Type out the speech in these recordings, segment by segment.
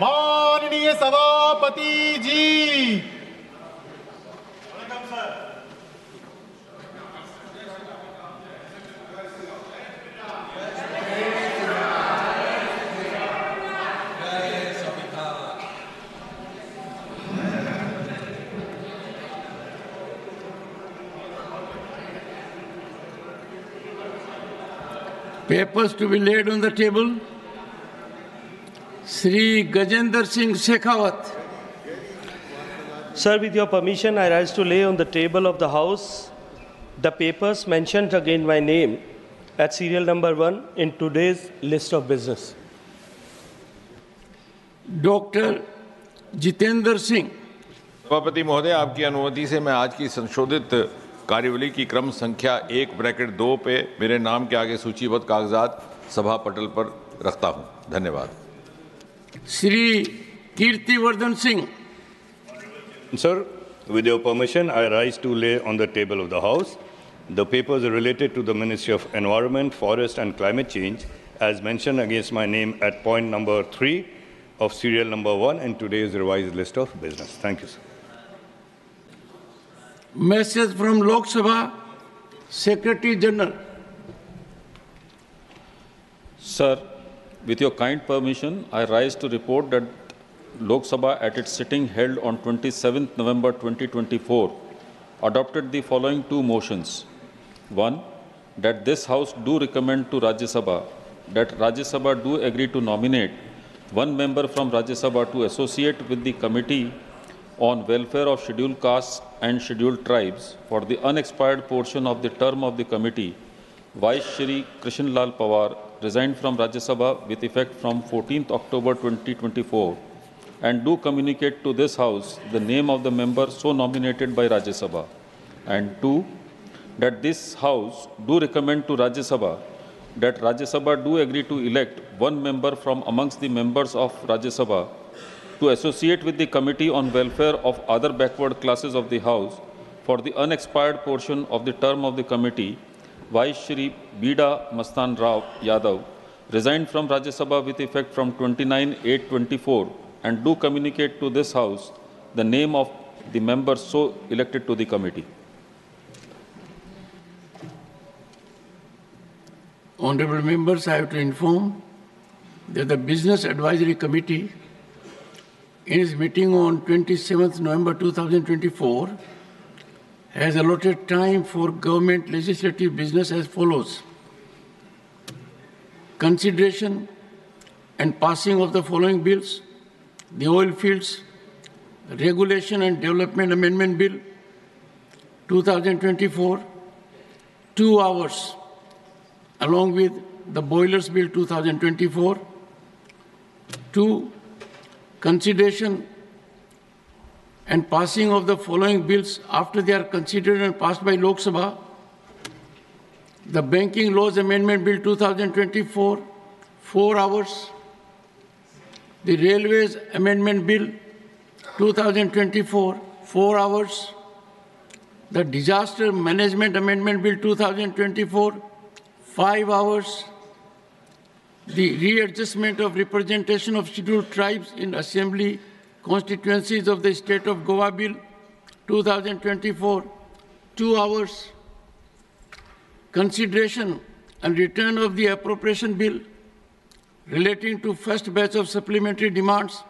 माननीय सभापति जी। Papers to be laid on the table. Sri Gajendra Singh Shekhawat. Sir, with your permission, I rise to lay on the table of the House the papers mentioned again by name at serial number 1 in today's list of business. Dr. Jitendra Singh. सभापति महोदय, आपकी अनुमति से मैं आज की संशोधित कार्यवली की क्रम संख्या 1(2) पे मेरे नाम के आगे सूचीबद्ध कागजात सभा पटल पर रखता हूं। धन्यवाद। Sri Kirtiwardhan Singh. Sir, with your permission, I rise to lay on the table of the House the papers related to the Ministry of Environment, Forest and Climate Change as mentioned against my name at point number 3 of serial number 1 in today's revised list of business. Thank you, sir. Message from Lok Sabha, Secretary General. Sir, with your kind permission, I rise to report that Lok Sabha at its sitting held on 27th November 2024 adopted the following two motions. One, that this House do recommend to Rajya Sabha that Rajya Sabha do agree to nominate one member from Rajya Sabha to associate with the Committee on Welfare of Scheduled Castes and Scheduled Tribes for the unexpired portion of the term of the committee. Vice Shri Krishan Lal Pawar resigned from Rajya Sabha with effect from 14th October 2024 and do communicate to this House the name of the member so nominated by Rajya Sabha. And two, that this House do recommend to Rajya Sabha that Rajya Sabha do agree to elect one member from amongst the members of Rajya Sabha to associate with the Committee on Welfare of other backward classes of the House for the unexpired portion of the term of the committee. Vice Shri Bida Mastan Rao Yadav resigned from Rajya Sabha with effect from 29/8/24 and do communicate to this House the name of the member so elected to the committee. Honorable members, I have to inform that the Business Advisory Committee in its meeting on 27th November 2024 has allotted time for government legislative business as follows. Consideration and passing of the following bills: the Oil Fields Regulation and Development Amendment Bill 2024, 2 hours, along with the Boilers Bill 2024. 2. Consideration and passing of the following bills after they are considered and passed by Lok Sabha: the Banking Laws Amendment Bill 2024, 4 hours; the Railways Amendment Bill 2024, 4 hours; the Disaster Management Amendment Bill 2024, 5 hours; the Readjustment of Representation of Scheduled Tribes in Assembly Constituencies of the State of Goa Bill 2024, 2 hours; consideration and return of the Appropriation Bill relating to first batch of supplementary demands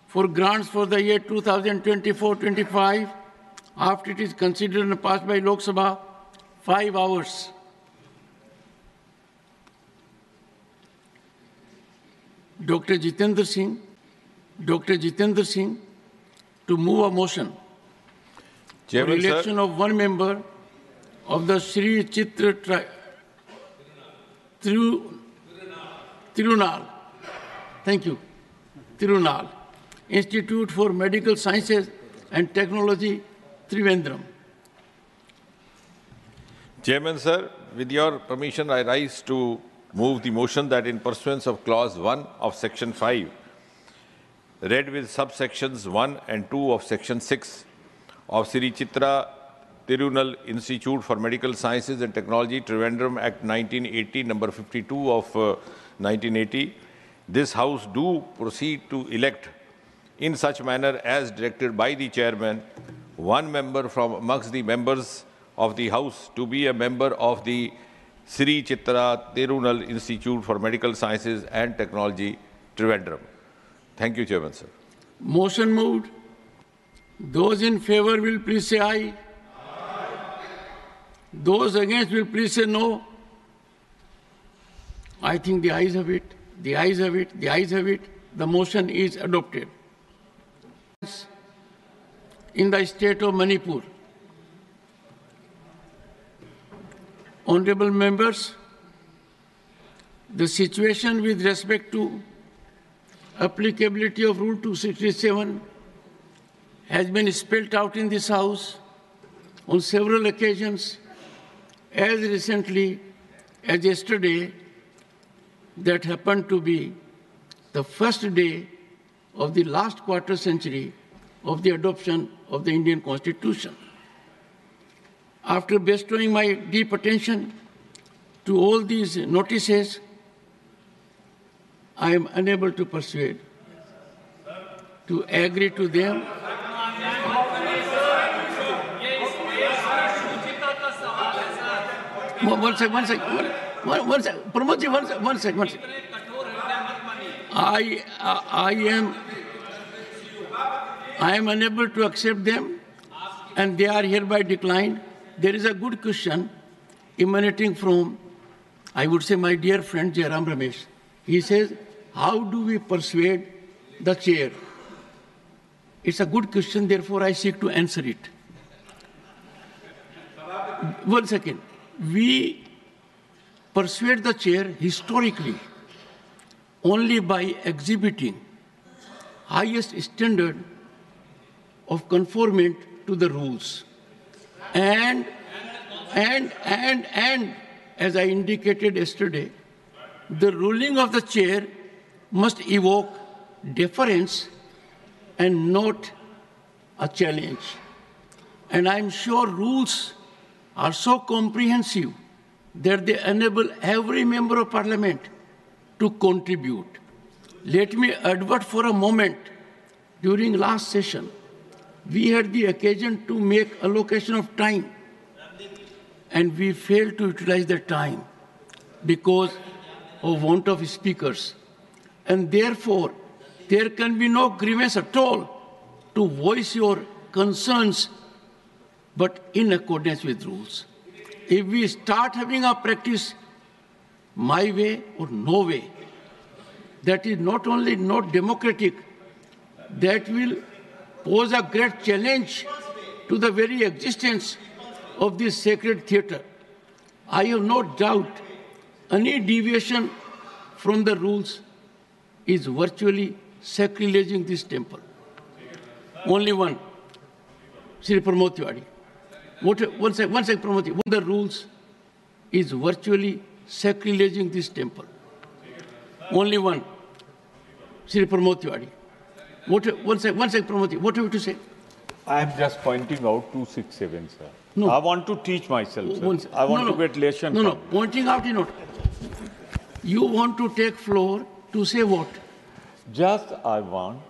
for grants for the year 2024-25 after it is considered and passed by Lok Sabha, 5 hours. Dr. Jitendra Singh to move a motion for election of one member of the Sri Chitra Tirunal. Thank you. Tirunal Institute for Medical Sciences and Technology, Trivandrum. Chairman, sir, with your permission, I rise to move the motion that in pursuance of Clause 1 of Section 5, read with subsections 1 and 2 of Section 6 of Sri Chitra Tirunal Institute for Medical Sciences and Technology, Trivandrum Act 1980, number 52 of 1980, this House do proceed to elect in such manner as directed by the chairman, one member from amongst the members of the House to be a member of the Sri Chitra Tirunal Institute for Medical Sciences and Technology, Trivandrum. Thank you, Chairman, sir. Motion moved. Those in favor will please say aye. Those against will please say no. I think the ayes have it. The ayes have it. The ayes have it. The motion is adopted. In the state of Manipur, honorable members, the situation with respect to applicability of Rule 267 has been spelled out in this House on several occasions, as recently as yesterday, that happened to be the first day of the last quarter century of the adoption of the Indian Constitution. After bestowing my deep attention to all these notices, I am unable to persuade, to agree to them. One second. Pramod ji, one second. I am unable to accept them, and they are hereby declined. There is a good question emanating from, I would say, my dear friend Jairam Ramesh. He says, how do we persuade the chair? It's a good question, therefore I seek to answer it. 1 second. We persuade the chair historically only by exhibiting highest standard of conformment to the rules. And as I indicated yesterday, the ruling of the chair must evoke deference and not a challenge. And I'm sure rules are so comprehensive that they enable every member of parliament to contribute. Let me advert for a moment. During last session, we had the occasion to make allocation of time, and we failed to utilize that time because of want of speakers. And therefore, there can be no grievance at all to voice your concerns, but in accordance with rules. If we start having a practice my way or no way, that is not only not democratic, that will pose a great challenge to the very existence of this sacred theatre. I have no doubt any deviation from the rules is virtually sacrileging this temple. Only one, Sri Pramod Tiwari. One second, Pramod Tiwari. The rules is virtually sacrileging this temple. Only one, Sri Pramod Tiwari. One second, Pramod Tiwari. What have you to say? I am just pointing out 267, sir. No. I want to teach myself, sir. I want to get lesson. No, pointing out is not. You want to take floor to say what? Just I want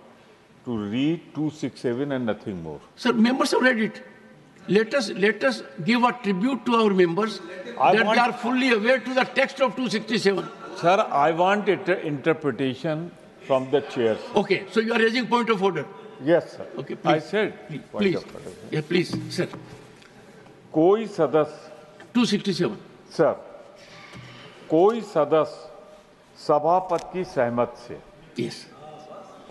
to read 267 and nothing more. Sir, members have read it. Let us give a tribute to our members they are fully aware to the text of 267. Sir, I want interpretation from the chair. Okay, so you are raising point of order. Yes, sir. Okay, please. I said please. Of order. Yeah, please, sir. कोई सदस्य 267. Sir कोई सदस्य सभापति की सहमत से Yes.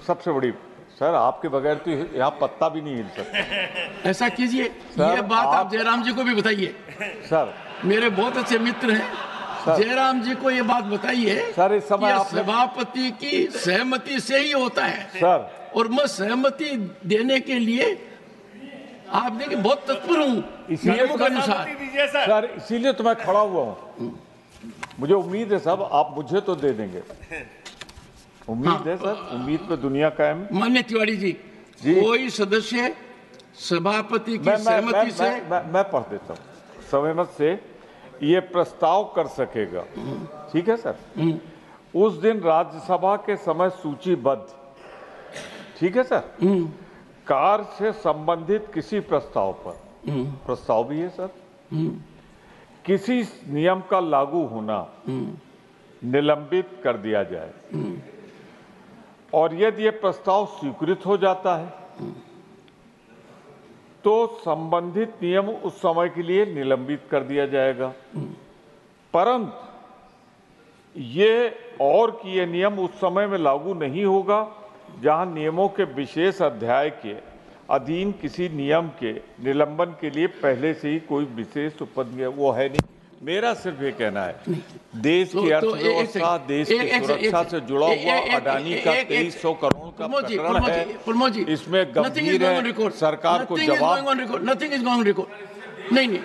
सबसे बड़ी सर आपके बगैर तो यहाँ पत्ता भी नहीं हिल सकता। ऐसा कीजिए, ये बात आप जयराम जी को भी बताइए। सर मेरे बहुत अच्छे मित्र हैं, जयराम जी को ये बात बताइए। सर इस समय आपने सभापति की सहमति से ही होता है सर, और मैं सहमति देने के लिए आप देखिए बहुत तत्पर हूँ नियमों के अनुसार। सर इसीलिए तो मैं खड़ा हुआ हूँ। मुझे उम्मीद है साहब आप मुझे तो दे देंगे। उम्मीद है सर, उम्मीद पे दुनिया कायम। माननीय तिवारी जी, कोई सदस्य सभापति की सहमति से मैं पढ़ देता हूँ। सहमत से ये प्रस्ताव कर सकेगा, ठीक है सर। उस दिन राज्यसभा के समय सूचीबद्ध, ठीक है सर, कार से संबंधित किसी प्रस्ताव पर, प्रस्ताव भी है सर, किसी नियम का लागू होना निलंबित कर दिया जाए, और यदि यह प्रस्ताव स्वीकृत हो जाता है तो संबंधित नियम उस समय के लिए निलंबित कर दिया जाएगा, परंतु ये और कि यह नियम उस समय में लागू नहीं होगा जहां नियमों के विशेष अध्याय के अधीन किसी नियम के निलंबन के लिए पहले से ही कोई विशेष उपनियम वो है नहीं। मेरा सिर्फ ये कहना है, देश की अर्थव्यवस्था, देश की सुरक्षा से जुड़ा हुआ अडानी का 2300 करोड़ का प्रकरण है, इसमें गंभीर है, सरकार को जवाब। नथिंग इज गोइंग रिकॉर्ड, नहीं।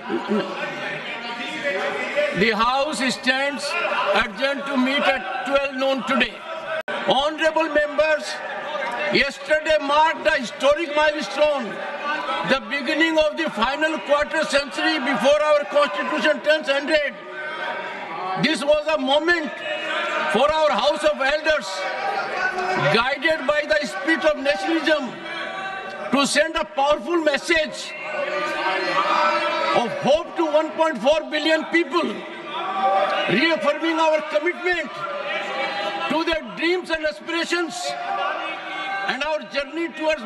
The House stands adjourned to meet at 12 noon today. Honorable members, yesterday marked a historic milestone, the beginning of the final quarter century before our Constitution turns 100. This was a moment for our House of Elders, guided by the spirit of nationalism, to send a powerful message of hope to 1.4 billion people, reaffirming our commitment to their dreams and aspirations and our journey towards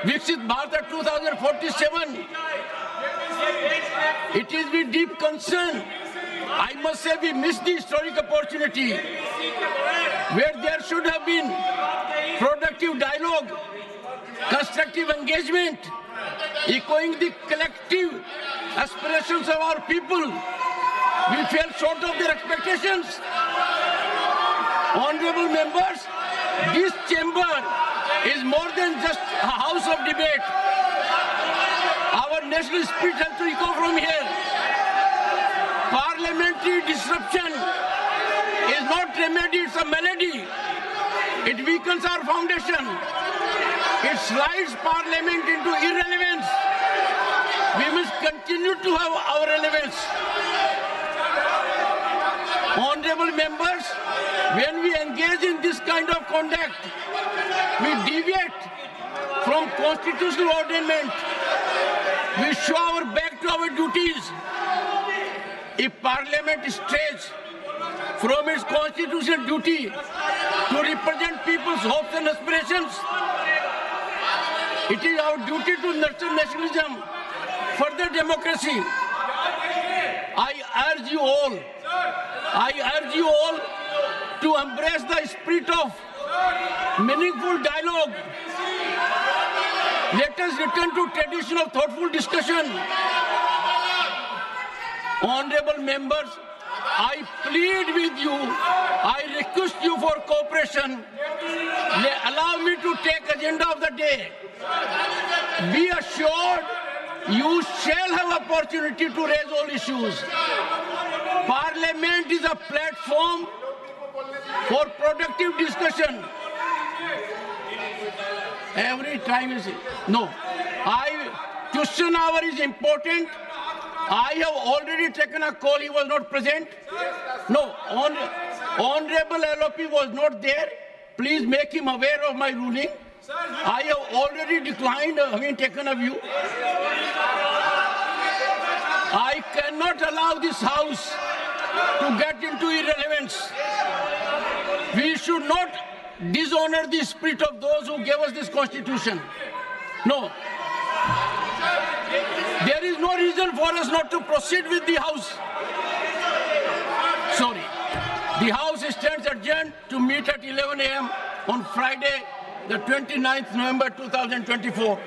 Viksit Bharat 2047. It is with deep concern, I must say, we missed the historic opportunity where there should have been productive dialogue, constructive engagement, echoing the collective aspirations of our people. We fell short of their expectations. Honorable members, this chamber is more than just a house of debate. Our national spirit has to echo from here. Parliamentary disruption is not remedy, it's a malady. It weakens our foundation. It slides Parliament into irrelevance. We must continue to have our relevance. Honorable members, when we engage in this kind of conduct, we deviate from constitutional ordainment. We show our back to our duties. If Parliament strays from its constitutional duty to represent people's hopes and aspirations, it is our duty to nurture nationalism, further democracy. I urge you all to embrace the spirit of meaningful dialogue. Let us return to tradition of thoughtful discussion. Honorable members, I plead with you, I request you for cooperation. Allow me to take agenda of the day. Be assured you shall have opportunity to raise all issues. Parliament is a platform for productive discussion. Every time is no. Question hour is important. I have already taken a call. He was not present. No, Honorable LOP was not there. Please make him aware of my ruling. I have already declined having taken a view. I cannot allow this House to get into irrelevance. We should not dishonor the spirit of those who gave us this Constitution. No. There is no reason for us not to proceed with the House. Sorry. The House stands adjourned to meet at 11 a.m. on Friday, the 29th November 2024.